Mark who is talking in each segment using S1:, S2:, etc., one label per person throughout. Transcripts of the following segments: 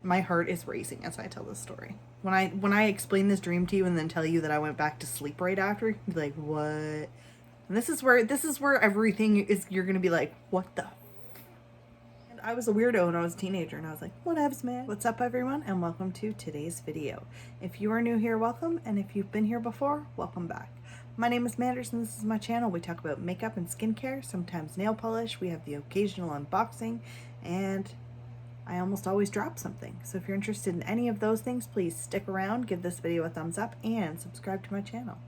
S1: My heart is racing as I tell this story. When I explain this dream to you and then tell you that I went back to sleep right after, you'd be like, what? And this is where everything is, you're gonna be like, what the? And I was a weirdo when I was a teenager, and I was like, whatevs, man. What's up, everyone, and welcome to today's video. If you are new here, welcome, and if you've been here before, welcome back. My name is Manders, and this is my channel. We talk about makeup and skincare, sometimes nail polish. We have the occasional unboxing, and I almost always drop something. So if you're interested in any of those things, please stick around, give this video a thumbs up, and subscribe to my channel.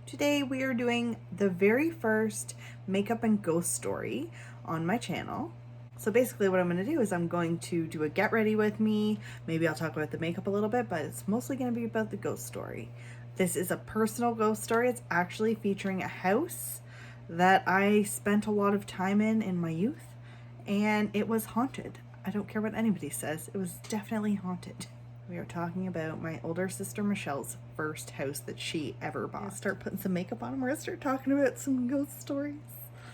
S1: Today we are doing the very first makeup and ghost story on my channel. So basically what I'm going to do is I'm going to do a get ready with me. Maybe I'll talk about the makeup a little bit, but it's mostly going to be about the ghost story. This is a personal ghost story. It's actually featuring a house that I spent a lot of time in my youth, and it was haunted. I don't care what anybody says, it was definitely haunted. We are talking about my older sister Michelle's first house that she ever bought. Start putting some makeup on and we're gonna start talking about some ghost stories.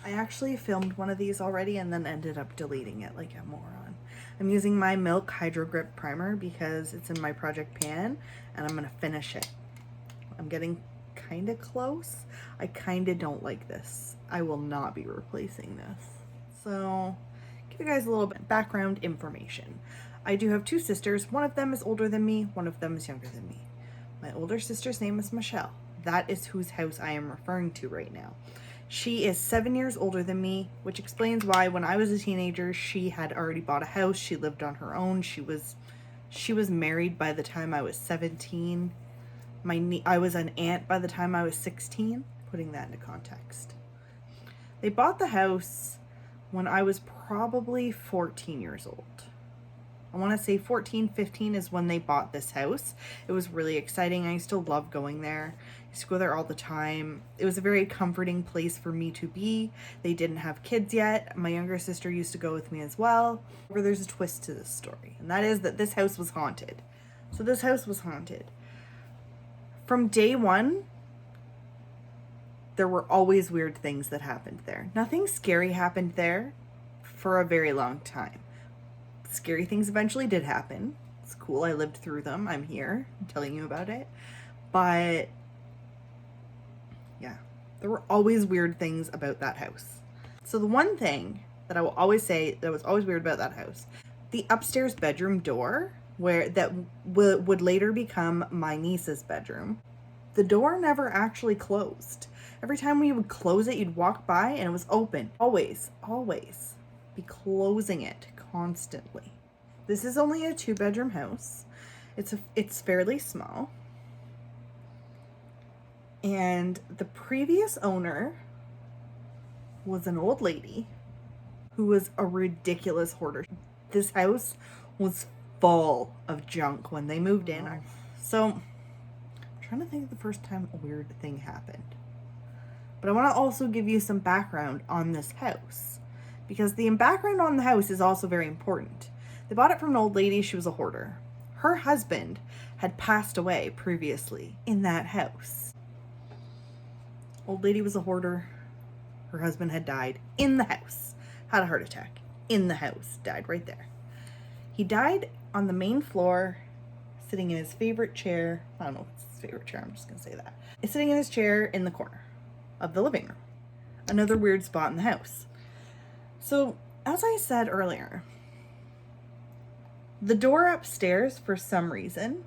S1: I actually filmed one of these already and then ended up deleting it like a moron. I'm using my Milk Hydro Grip Primer because it's in my project pan and I'm gonna finish it. I'm getting kind of close. I kind of don't like this. I will not be replacing this. So give you guys a little bit of background information. I do have two sisters. One of them is older than me, one of them is younger than me. My older sister's name is Michelle. That is whose house I am referring to right now. She is 7 years older than me, which explains why when I was a teenager, she had already bought a house. She lived on her own. She was married by the time I was 17. I was an aunt by the time I was 16, putting that into context. They bought the house when I was probably 14 years old. I want to say 14, 15 is when they bought this house. It was really exciting. I used to love going there. I used to go there all the time. It was a very comforting place for me to be. They didn't have kids yet. My younger sister used to go with me as well. However, there's a twist to this story, and that is that this house was haunted. So this house was haunted. From day one, there were always weird things that happened there. Nothing scary happened there for a very long time. Scary things eventually did happen. It's cool. I lived through them. I'm here. I'm telling you about it. But yeah, there were always weird things about that house. So the one thing that I will always say that was always weird about that house, the upstairs bedroom door that would later become my niece's bedroom, the door never actually closed. Every time we would close it, you'd walk by and it was open. Always be closing it constantly. This is only a 2-bedroom house. It's fairly small. And the previous owner was an old lady who was a ridiculous hoarder. This house was full of junk when they moved in. So I'm trying to think of the first time a weird thing happened. But I want to also give you some background on this house, because the background on the house is also very important. They bought it from an old lady. She was a hoarder. Her husband had passed away previously in that house. Old lady was a hoarder. Her husband had died in the house. Had a heart attack in the house. Died right there. He died on the main floor, sitting in his favorite chair. I don't know if it's his favorite chair. I'm just going to say that. He's sitting in his chair in the corner of the living room. Another weird spot in the house. So, as I said earlier, the door upstairs, for some reason,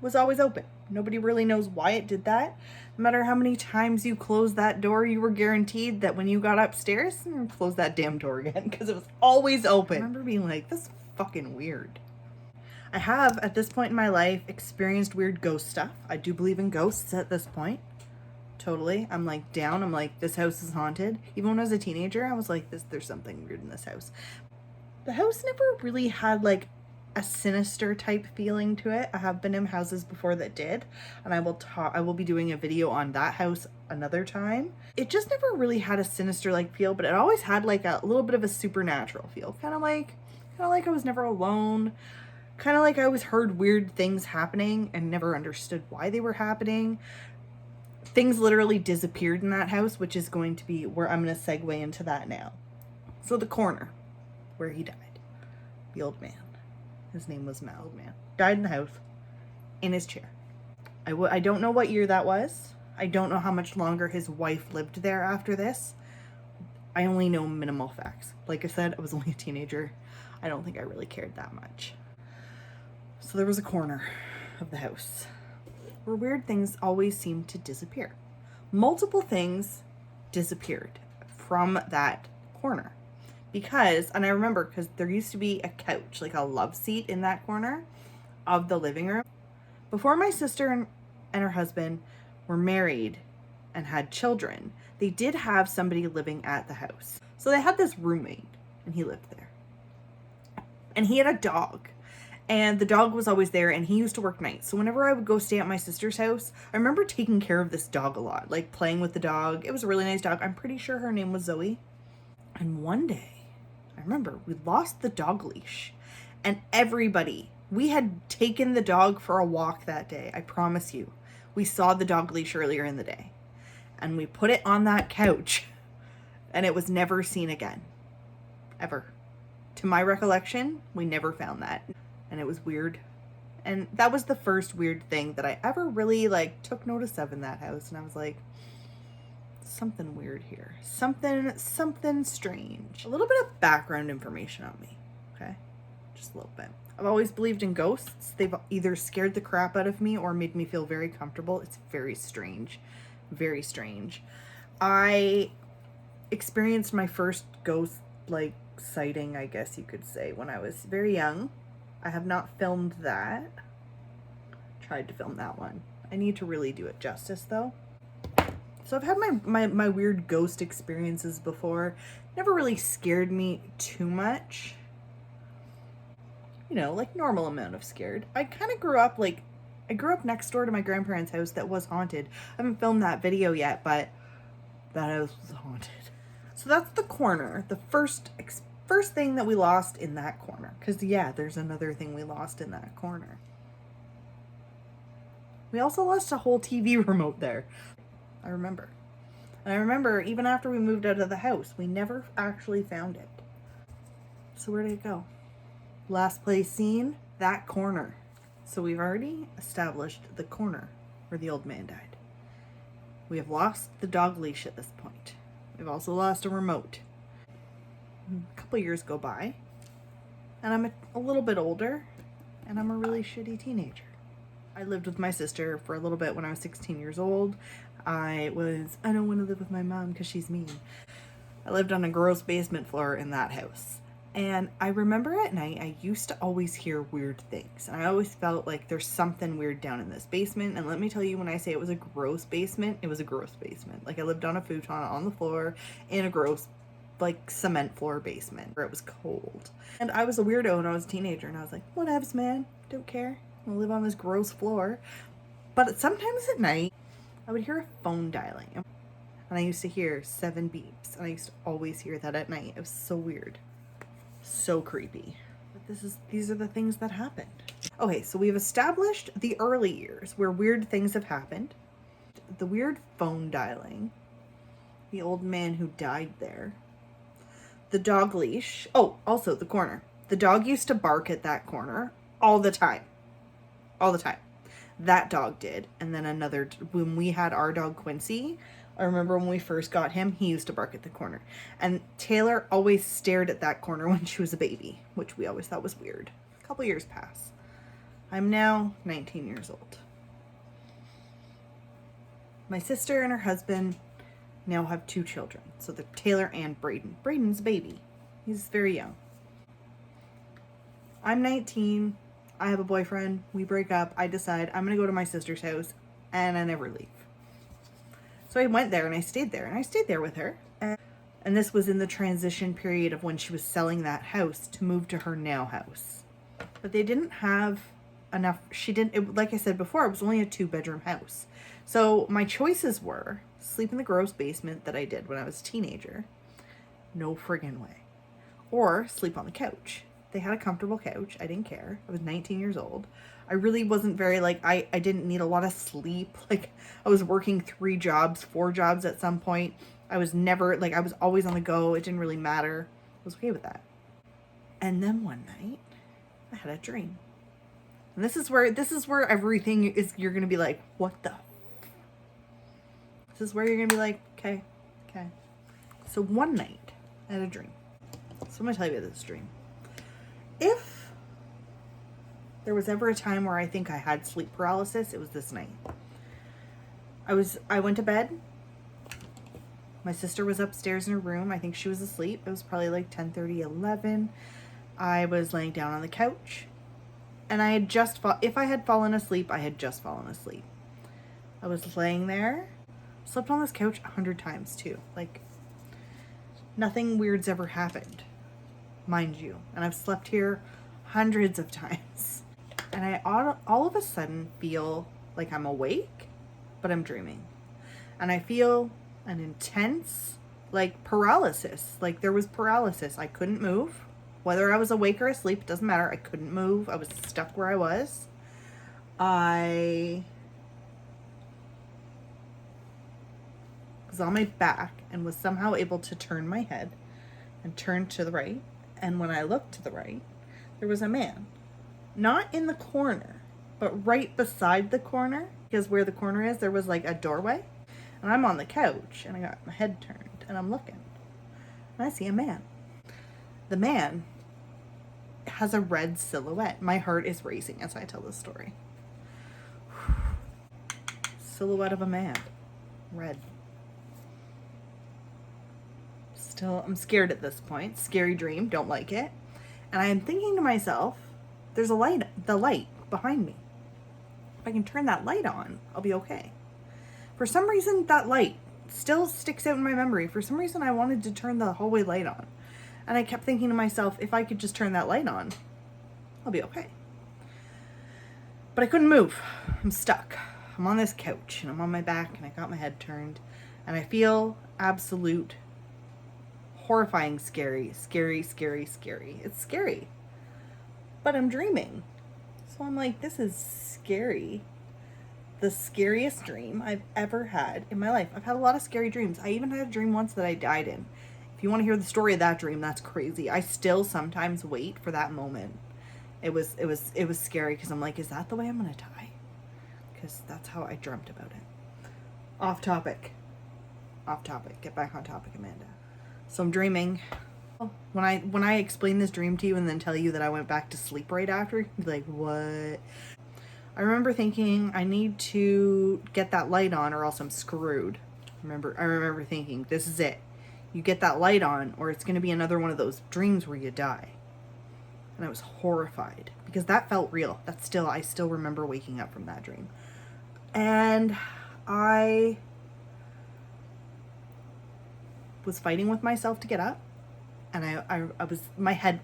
S1: was always open. Nobody really knows why it did that. No matter how many times you closed that door, you were guaranteed that when you got upstairs, close that damn door again, because it was always open. I remember being like, this is fucking weird. I have, at this point in my life, experienced weird ghost stuff. I do believe in ghosts at this point. Totally. I'm like down. I'm like, this house is haunted. Even when I was a teenager, I was like, there's something weird in this house. The house never really had like a sinister type feeling to it. I have been in houses before that did, and I will be doing a video on that house another time. It just never really had a sinister like feel, but it always had like a little bit of a supernatural feel. Kind of like I was never alone. Kind of like I always heard weird things happening and never understood why they were happening. Things literally disappeared in that house, which is going to be where I'm going to segue into that now. So the corner where he died, the old man. His name was Mal, old man. Died in the house, in his chair. I don't know what year that was. I don't know how much longer his wife lived there after this. I only know minimal facts. Like I said, I was only a teenager. I don't think I really cared that much. So there was a corner of the house where weird things always seemed to disappear. Multiple things disappeared from that corner. And I remember because there used to be a couch, like a love seat in that corner of the living room. Before my sister and her husband were married and had children, they did have somebody living at the house. So they had this roommate, and he lived there. And he had a dog. And the dog was always there, and he used to work nights. So whenever I would go stay at my sister's house, I remember taking care of this dog a lot, like playing with the dog. It was a really nice dog. I'm pretty sure her name was Zoe. And one day, I remember we lost the dog leash. And we had taken the dog for a walk that day. I promise you. We saw the dog leash earlier in the day. And we put it on that couch. And it was never seen again. Ever. To my recollection, we never found that. And it was weird. And that was the first weird thing that I ever really took notice of in that house. And I was like, something weird here. Something strange. A little bit of background information on me. Okay? Just a little bit. I've always believed in ghosts. They've either scared the crap out of me or made me feel very comfortable. It's very strange. Very strange. I experienced my first ghost sighting, I guess you could say, when I was very young. I have not filmed that. Tried to film that one. I need to really do it justice though. So I've had my weird ghost experiences before. Never really scared me too much. You know, normal amount of scared. I kind of grew up I grew up next door to my grandparents' house that was haunted. I haven't filmed that video yet, but that house was haunted. So that's the corner. The first thing that we lost in that corner. Because, yeah, there's another thing we lost in that corner. We also lost a whole TV remote there. I remember. And I remember, even after we moved out of the house, we never actually found it. So where did it go? Last place seen, that corner. So we've already established the corner where the old man died. We have lost the dog leash at this point. We've also lost a remote. A couple years go by, and I'm a little bit older, and I'm a really shitty teenager. I lived with my sister for a little bit when I was 16 years old. I don't want to live with my mom because she's mean. I lived on a gross basement floor in that house. And I remember at night, I used to always hear weird things. And I always felt like there's something weird down in this basement. And let me tell you, when I say it was a gross basement, it was a gross basement. I lived on a futon on the floor in a gross cement floor basement where it was cold. And I was a weirdo when I was a teenager, and I was like, whatevs, man, don't care. I'll live on this gross floor. But sometimes at night, I would hear a phone dialing. And I used to hear 7 beeps. And I used to always hear that at night. It was so weird. So creepy. But these are the things that happened. Okay, so we've established the early years where weird things have happened. The weird phone dialing. The old man who died there. The dog leash. Oh, also the corner. The dog used to bark at that corner all the time. All the time. That dog did. And then when we had our dog Quincy, I remember when we first got him, he used to bark at the corner. And Taylor always stared at that corner when she was a baby, which we always thought was weird. A couple years pass. I'm now 19 years old. My sister and her husband now have 2 children. So they're Taylor and Braden. Braden's a baby. He's very young. I'm 19. I have a boyfriend. We break up. I decide I'm going to go to my sister's house, and I never leave. So I went there and I stayed there, and I stayed there with her. And this was in the transition period of when she was selling that house to move to her now house. But they didn't have enough. Like I said before, it was only a 2-bedroom house. So my choices were sleep in the gross basement that I did when I was a teenager. No friggin' way. Or sleep on the couch. They had a comfortable couch. I didn't care. I was 19 years old. I really wasn't very, I didn't need a lot of sleep. I was working 3 jobs, 4 jobs at some point. I was never, I was always on the go. It didn't really matter. I was okay with that. And then one night, I had a dream. And this is where everything is, you're going to be like, what the? This is where you're going to be like, okay. So one night, I had a dream. So I'm going to tell you about this dream. If there was ever a time where I think I had sleep paralysis, it was this night. I went to bed. My sister was upstairs in her room. I think she was asleep. It was probably like 10:30, 11. I was laying down on the couch. And I had just, if I had fallen asleep, I had just fallen asleep. I was laying there, slept on this couch 100 times too. Like, nothing weird's ever happened, mind you. And I've slept here hundreds of times. And I all of a sudden feel like I'm awake, but I'm dreaming. And I feel an intense, like, paralysis. Like, there was paralysis. I couldn't move. Whether I was awake or asleep, it doesn't matter. I couldn't move. I was stuck where I was. I was on my back and was somehow able to turn my head and turn to the right. And when I looked to the right, there was a man. Not in the corner, but right beside the corner. Because where the corner is, there was like a doorway. And I'm on the couch and I got my head turned and I'm looking. And I see a man. The man has a red silhouette. My heart is racing as I tell this story. Silhouette of a man. Red. Still, I'm scared at this point. Scary dream. Don't like it. And I am thinking to myself, there's the light behind me. If I can turn that light on, I'll be okay. For some reason, that light still sticks out in my memory. For some reason, I wanted to turn the hallway light on. And I kept thinking to myself, if I could just turn that light on, I'll be okay. But I couldn't move. I'm stuck. I'm on this couch and I'm on my back and I got my head turned. And I feel absolute horrifying scary. It's scary. But I'm dreaming. So I'm like, this is scary. The scariest dream I've ever had in my life. I've had a lot of scary dreams. I even had a dream once that I died in. If you want to hear the story of that dream, that's crazy. I still sometimes wait for that moment. It was scary because I'm like, is that the way I'm going to die? Because that's how I dreamt about it. Off topic. Get back on topic, Amanda. So I'm dreaming. When I explain this dream to you and then tell you that I went back to sleep right after, you'd be like, what? I remember thinking I need to get that light on or else I'm screwed. I remember thinking, this is it. You get that light on or it's going to be another one of those dreams where you die. And I was horrified because that felt real. I still remember waking up from that dream. And I was fighting with myself to get up. And I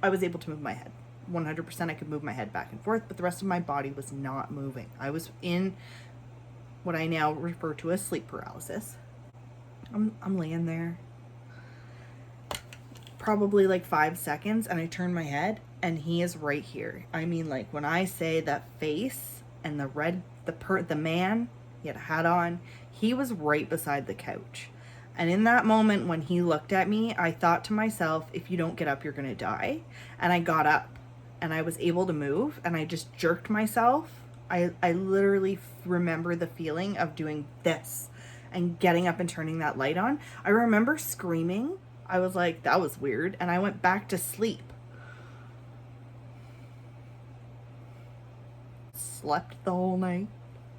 S1: was able to move my head. 100% I could move my head back and forth, but the rest of my body was not moving. I was in what I now refer to as sleep paralysis. I'm laying there probably like 5 seconds and I turn my head and he is right here. I mean, like when I say that face and the man, he had a hat on, he was right beside the couch. And in that moment when he looked at me, I thought to myself, if you don't get up, you're going to die. And I got up and I was able to move and I just jerked myself. I literally remember the feeling of doing this and getting up and turning that light on. I remember screaming. I was like, that was weird. And I went back to sleep. Slept the whole night.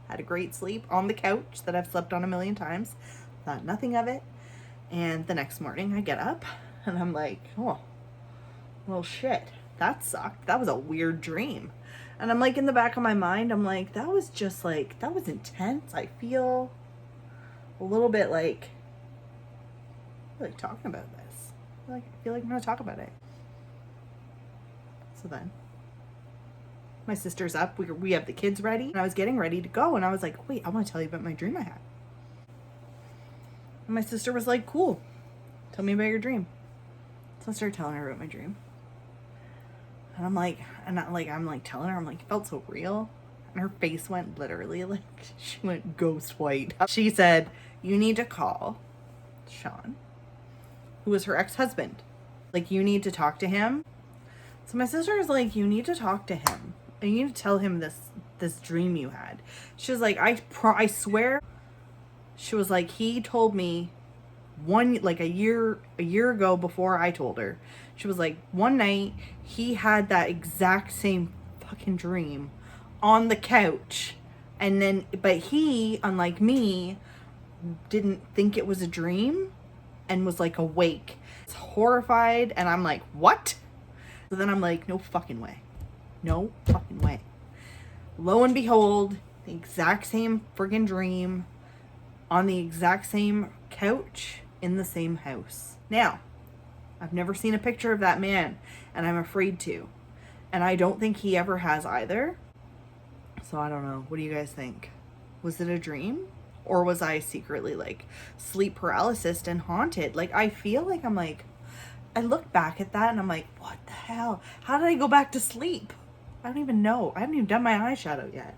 S1: Had a great sleep on the couch that I've slept on a million times. Thought nothing of it. And the next morning I get up and I'm like, oh, well shit, that sucked. That was a weird dream. And I'm like, in the back of my mind, I'm like, that was intense. I feel a little bit like talking about this. I feel like I'm gonna talk about it. So then my sister's up, we have the kids ready, and I was getting ready to go, and I was like, wait, I want to tell you about my dream I had. And my sister was like, cool, tell me about your dream. So I started telling her about my dream. And I'm like telling her, I'm like, it felt so real. And her face went literally like, she went ghost white. She said, you need to call Sean, who was her ex-husband. Like, you need to talk to him So my sister is like, you need to talk to him. And you need to tell him this dream you had. She was like, I swear. She was like, he told me a year ago before I told her. She was like, one night he had that exact same fucking dream on the couch. And then, but he, unlike me, didn't think it was a dream and was like awake. It's horrified. And I'm like, what? So then I'm like, no fucking way. No fucking way. Lo and behold, the exact same friggin' dream on the exact same couch in the same house. Now, I've never seen a picture of that man, and I'm afraid to. And I don't think he ever has either. So I don't know. What do you guys think? Was it a dream? Or was I secretly like sleep paralysis and haunted? Like, I feel like I'm like, I look back at that and I'm like, what the hell? How did I go back to sleep? I don't even know. I haven't even done my eyeshadow yet.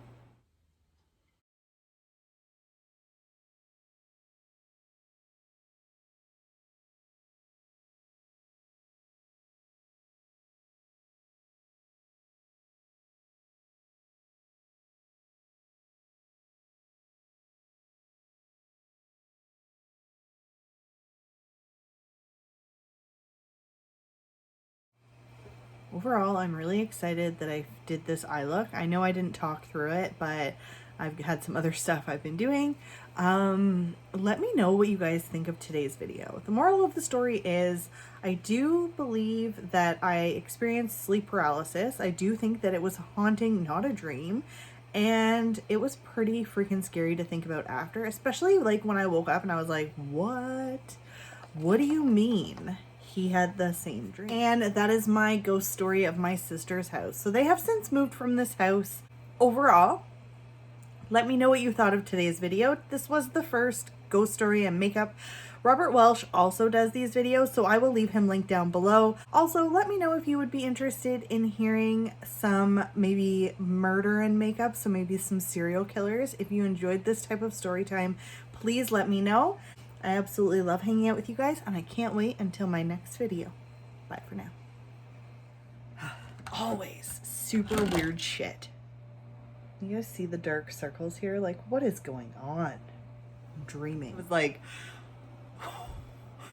S1: Overall, I'm really excited that I did this eye look. I know I didn't talk through it, but I've had some other stuff I've been doing. Let me know what you guys think of today's video. The moral of the story is I do believe that I experienced sleep paralysis. I do think that it was haunting, not a dream. And it was pretty freaking scary to think about after, especially like when I woke up and I was like, what? What do you mean? He had the same dream. And that is my ghost story of my sister's house. So they have since moved from this house. Overall, let me know what you thought of today's video. This was the first ghost story and makeup. Robert Welsh also does these videos, so I will leave him linked down below. Also, let me know if you would be interested in hearing some maybe murder and makeup, so maybe some serial killers. If you enjoyed this type of story time, please let me know. I absolutely love hanging out with you guys, and I can't wait until my next video. Bye for now. Always super weird shit. You guys see the dark circles here? Like, what is going on? I'm dreaming. It was like,